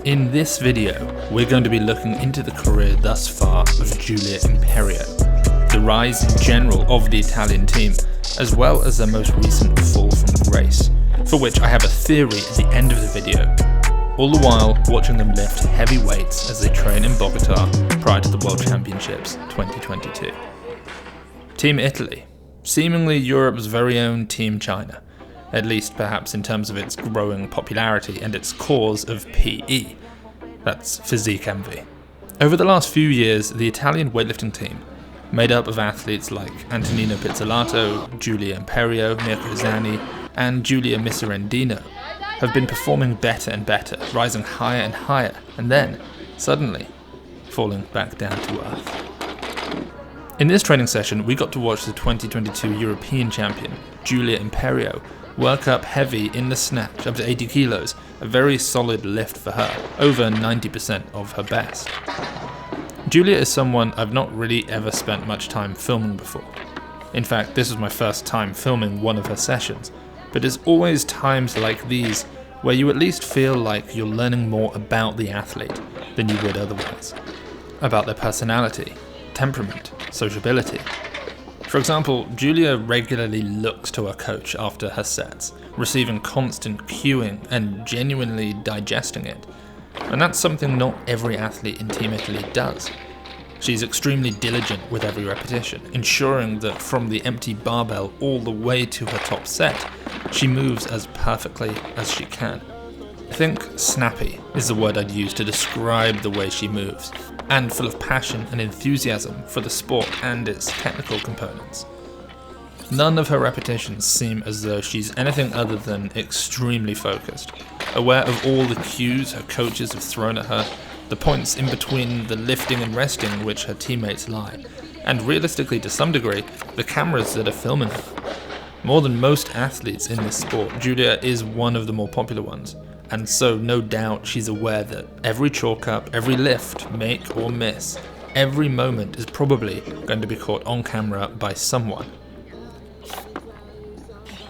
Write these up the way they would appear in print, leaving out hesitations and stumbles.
In this video, we're going to be looking into the career thus far of Giulia Imperio, the rise in general of the Italian team, as well as their most recent fall from grace, for which I have a theory at the end of the video, all the while watching them lift heavy weights as they train in Bogota prior to the World Championships 2022. Team Italy, seemingly Europe's very own Team China, at least perhaps in terms of its growing popularity and its cause of PE. That's physique envy. Over the last few years, the Italian weightlifting team, made up of athletes like Antonino Pizzolato, Giulia Imperio, Mirko Zanni, and Giulia Miserendino, have been performing better and better, rising higher and higher, and then, suddenly, falling back down to earth. In this training session, we got to watch the 2022 European champion, Giulia Imperio, work up heavy in the snatch up to 80 kilos, a very solid lift for her, over 90% of her best. Giulia is someone I've not really ever spent much time filming before. In fact, this was my first time filming one of her sessions, but it's always times like these where you at least feel like you're learning more about the athlete than you would otherwise. About their personality, temperament, sociability. For example, Giulia regularly looks to her coach after her sets, receiving constant cueing and genuinely digesting it. And that's something not every athlete in Team Italy does. She's extremely diligent with every repetition, ensuring that from the empty barbell all the way to her top set, she moves as perfectly as she can. I think snappy is the word I'd use to describe the way she moves, and full of passion and enthusiasm for the sport and its technical components. None of her repetitions seem as though she's anything other than extremely focused, aware of all the cues her coaches have thrown at her, the points in between the lifting and resting in which her teammates lie, and realistically to some degree, the cameras that are filming her. More than most athletes in this sport, Giulia is one of the more popular ones, and so no doubt she's aware that every chalk up, every lift, make or miss, every moment is probably going to be caught on camera by someone.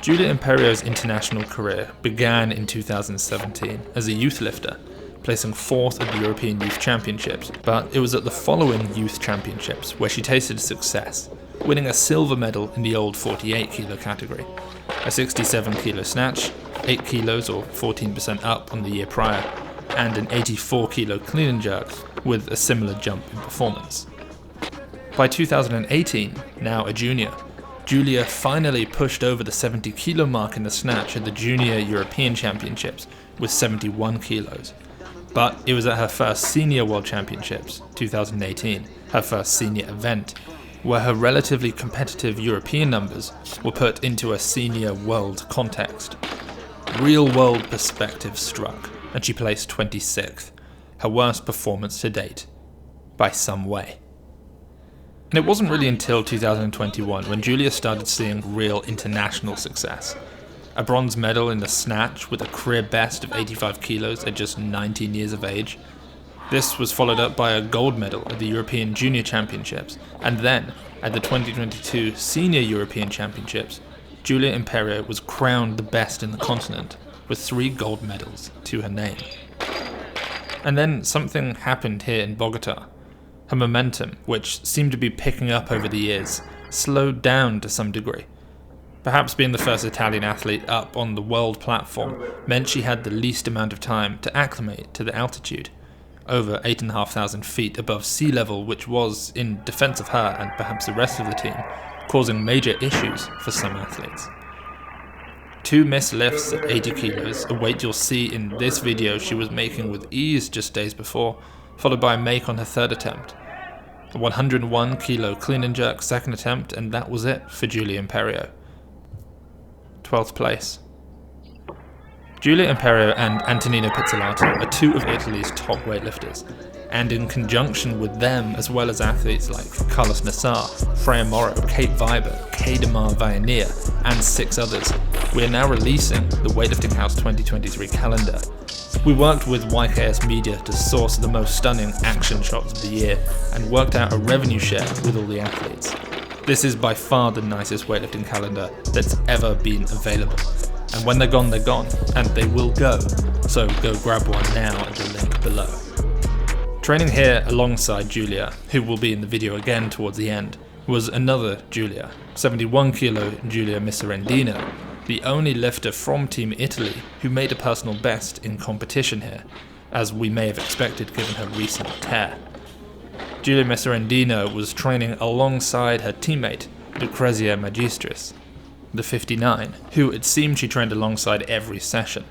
Giulia Imperio's international career began in 2017 as a youth lifter, placing 4th at the European Youth Championships, but it was at the following Youth Championships where she tasted success, winning a silver medal in the old 48 kilo category, a 67 kilo snatch, 8 kilos or 14% up on the year prior, and an 84 kilo clean and jerk with a similar jump in performance. By 2018, now a junior, Giulia finally pushed over the 70 kilo mark in the snatch at the Junior European Championships with 71 kilos. But it was at her first Senior World Championships, 2018, her first senior event, where her relatively competitive European numbers were put into a senior world context. Real-world perspective struck, and she placed 26th, her worst performance to date, by some way. And it wasn't really until 2021 when Giulia started seeing real international success. A bronze medal in the snatch with a career best of 85 kilos at just 19 years of age. This was followed up by a gold medal at the European Junior Championships, and then, at the 2022 Senior European Championships, Giulia Imperio was crowned the best in the continent, with 3 gold medals to her name. And then something happened here in Bogota. Her momentum, which seemed to be picking up over the years, slowed down to some degree. Perhaps being the first Italian athlete up on the world platform meant she had the least amount of time to acclimate to the altitude, over 8,500 feet above sea level, which was, in defense of her and perhaps the rest of the team, causing major issues for some athletes. 2 missed lifts at 80 kilos, a weight you'll see in this video she was making with ease just days before, followed by a make on her 3rd attempt. A 101 kilo clean and jerk 2nd attempt, and that was it for Giulia Imperio. 12th place. Giulia Imperio and Antonino Pizzolato are 2 of Italy's top weightlifters, and in conjunction with them, as well as athletes like Carlos Nassar, Freya Morrow, Kate Viber, Kedemar Vianir, and 6 others, we are now releasing the Weightlifting House 2023 calendar. We worked with YKS Media to source the most stunning action shots of the year, and worked out a revenue share with all the athletes. This is by far the nicest weightlifting calendar that's ever been available. And when they're gone, and they will go. So go grab one now at the link below. Training here alongside Giulia, who will be in the video again towards the end, was another Giulia, 71 kilo Giulia Miserendino, the only lifter from Team Italy who made a personal best in competition here, as we may have expected given her recent tear. Giulia Miserendino was training alongside her teammate, Lucrezia Magistris, the 59, who it seemed she trained alongside every session.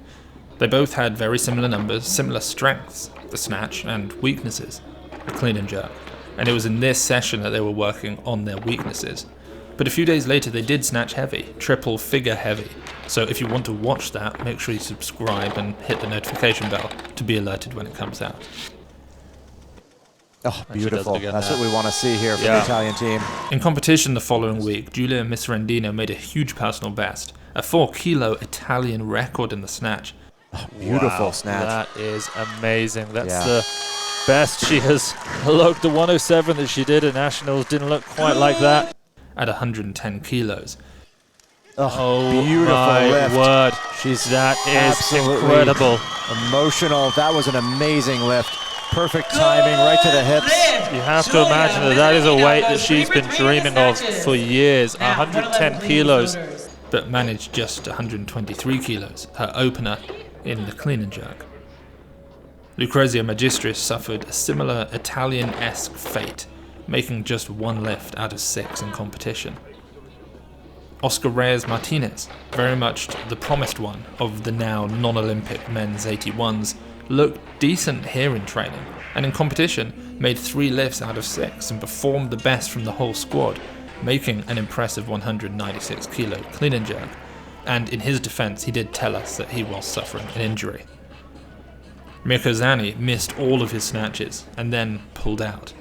They both had very similar numbers, similar strengths, the snatch, and weaknesses, the clean and jerk. And it was in this session that they were working on their weaknesses. But a few days later they did snatch heavy, triple figure heavy. So if you want to watch that, make sure you subscribe and hit the notification bell to be alerted when it comes out. Oh, beautiful. That's what we want to see here from the Italian team. In competition the following week, Giulia Miserendino made a huge personal best, a 4 kilo Italian record in the snatch. Oh, beautiful snatch. That is amazing. That's the best she has looked. The 107 that she did at Nationals didn't look quite like that. At 110 kilos. Oh, beautiful my lift. Word. That is incredible. Emotional. That was an amazing lift. Perfect timing, right to the hips. You have to imagine that that is a weight that she's been dreaming of for years. 110 kilos. But managed just 123 kilos, her opener in the clean and jerk. Lucrezia Magistris suffered a similar Italian-esque fate, making just 1 lift out of 6 in competition. Oscar Reyes Martinez, very much the promised one of the now non-Olympic men's 81s, looked decent here in training, and in competition made 3 lifts out of 6 and performed the best from the whole squad, making an impressive 196 kilo clean and jerk. And in his defense, he did tell us that he was suffering an injury. Mirko Zanni missed all of his snatches and then pulled out.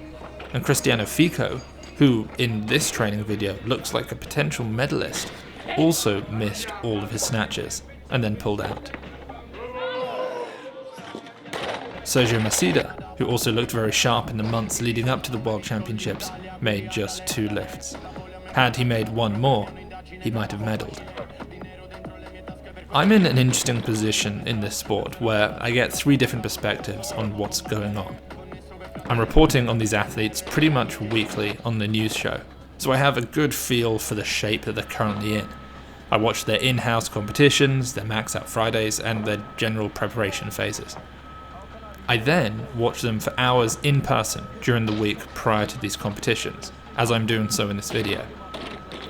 And Cristiano Ficco, who in this training video looks like a potential medalist, also missed all of his snatches and then pulled out. Sergio Massida, who also looked very sharp in the months leading up to the World Championships, made just 2 lifts. Had he made 1 more, he might have medalled. I'm in an interesting position in this sport where I get 3 different perspectives on what's going on. I'm reporting on these athletes pretty much weekly on the news show, so I have a good feel for the shape that they're currently in. I watch their in-house competitions, their max out Fridays, and their general preparation phases. I then watch them for hours in person during the week prior to these competitions, as I'm doing so in this video.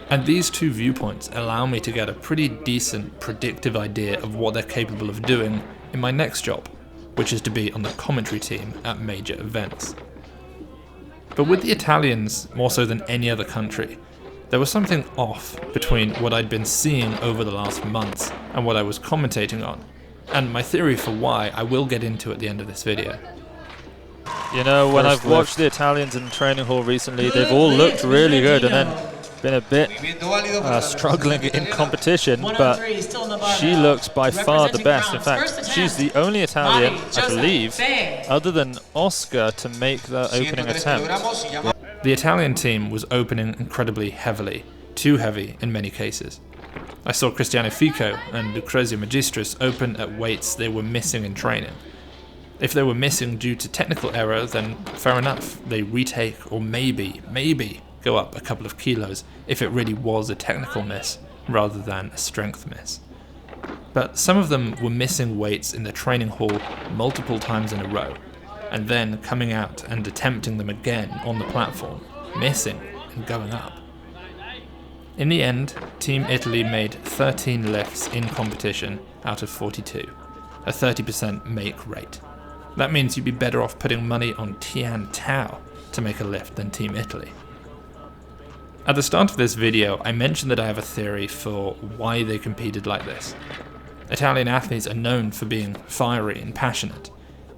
And these 2 viewpoints allow me to get a pretty decent predictive idea of what they're capable of doing in my next job, which is to be on the commentary team at major events. But with the Italians, more so than any other country, there was something off between what I'd been seeing over the last months and what I was commentating on. And my theory for why I will get into at the end of this video. You know, when I've watched the Italians in the training hall recently, they've all looked really good and then been a bit struggling in competition, but she looks by far the best. In fact, she's the only Italian, I believe, other than Oscar, to make the opening attempt. The Italian team was opening incredibly heavily, too heavy in many cases. I saw Cristiano Ficco and Lucrezia Magistris open at weights they were missing in training. If they were missing due to technical error, then fair enough, they retake or maybe go up a couple of kilos if it really was a technical miss rather than a strength miss. But some of them were missing weights in the training hall multiple times in a row, and then coming out and attempting them again on the platform, missing and going up. In the end, Team Italy made 13 lifts in competition out of 42, a 30% make rate. That means you'd be better off putting money on Tian Tao to make a lift than Team Italy. At the start of this video, I mentioned that I have a theory for why they competed like this. Italian athletes are known for being fiery and passionate,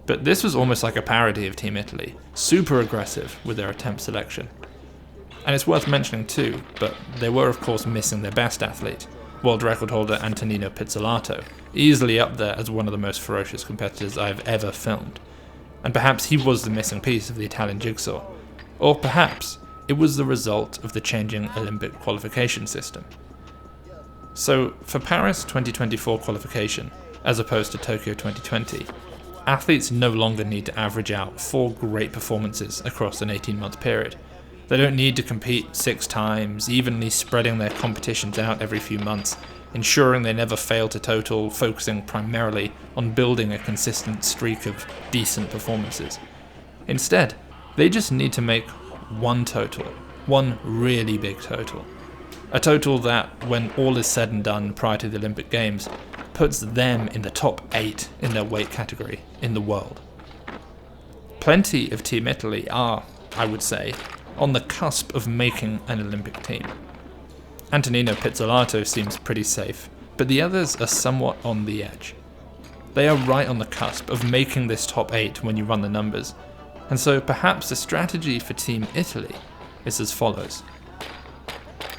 but this was almost like a parody of Team Italy, super aggressive with their attempt selection. And it's worth mentioning too, but they were of course missing their best athlete, world record holder Antonino Pizzolato, easily up there as one of the most ferocious competitors I've ever filmed. And perhaps he was the missing piece of the Italian jigsaw. Or perhaps it was the result of the changing Olympic qualification system. So for Paris 2024 qualification, as opposed to Tokyo 2020, Athletes no longer need to average out 4 great performances across an 18-month period. They don't need to compete 6 times, evenly spreading their competitions out every few months, ensuring they never fail to total, focusing primarily on building a consistent streak of decent performances. Instead, they just need to make one total, one really big total. A total that, when all is said and done prior to the Olympic Games, puts them in the top 8 in their weight category in the world. Plenty of Team Italy are, I would say, on the cusp of making an Olympic team. Antonino Pizzolato seems pretty safe, but the others are somewhat on the edge. They are right on the cusp of making this top 8 when you run the numbers, and so perhaps the strategy for Team Italy is as follows.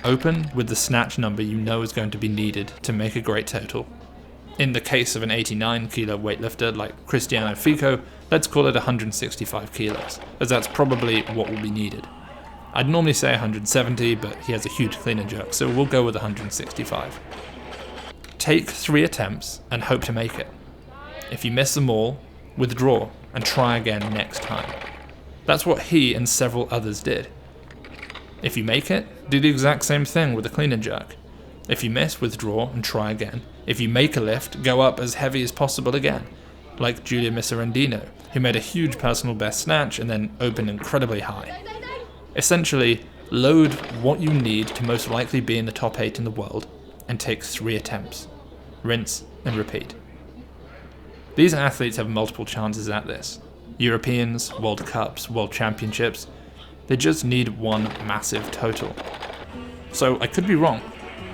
Open with the snatch number you know is going to be needed to make a great total. In the case of an 89 kilo weightlifter like Cristiano Ficco, let's call it 165 kilos, as that's probably what will be needed. I'd normally say 170, but he has a huge clean and jerk, so we'll go with 165. Take 3 attempts and hope to make it. If you miss them all, withdraw and try again next time. That's what he and several others did. If you make it, do the exact same thing with the clean and jerk. If you miss, withdraw and try again. If you make a lift, go up as heavy as possible again, like Giulia Miserendino, who made a huge personal best snatch and then opened incredibly high. Essentially, load what you need to most likely be in the top 8 in the world and take 3 attempts. Rinse and repeat. These athletes have multiple chances at this. Europeans, World Cups, World Championships. They just need one massive total. So I could be wrong,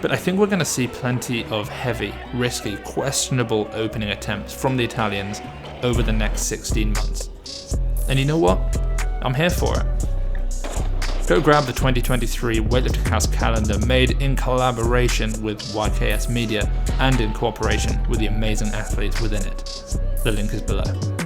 but I think we're going to see plenty of heavy, risky, questionable opening attempts from the Italians over the next 16 months. And you know what? I'm here for it. Go grab the 2023 Weightlifting House calendar made in collaboration with YKS Media and in cooperation with the amazing athletes within it. The link is below.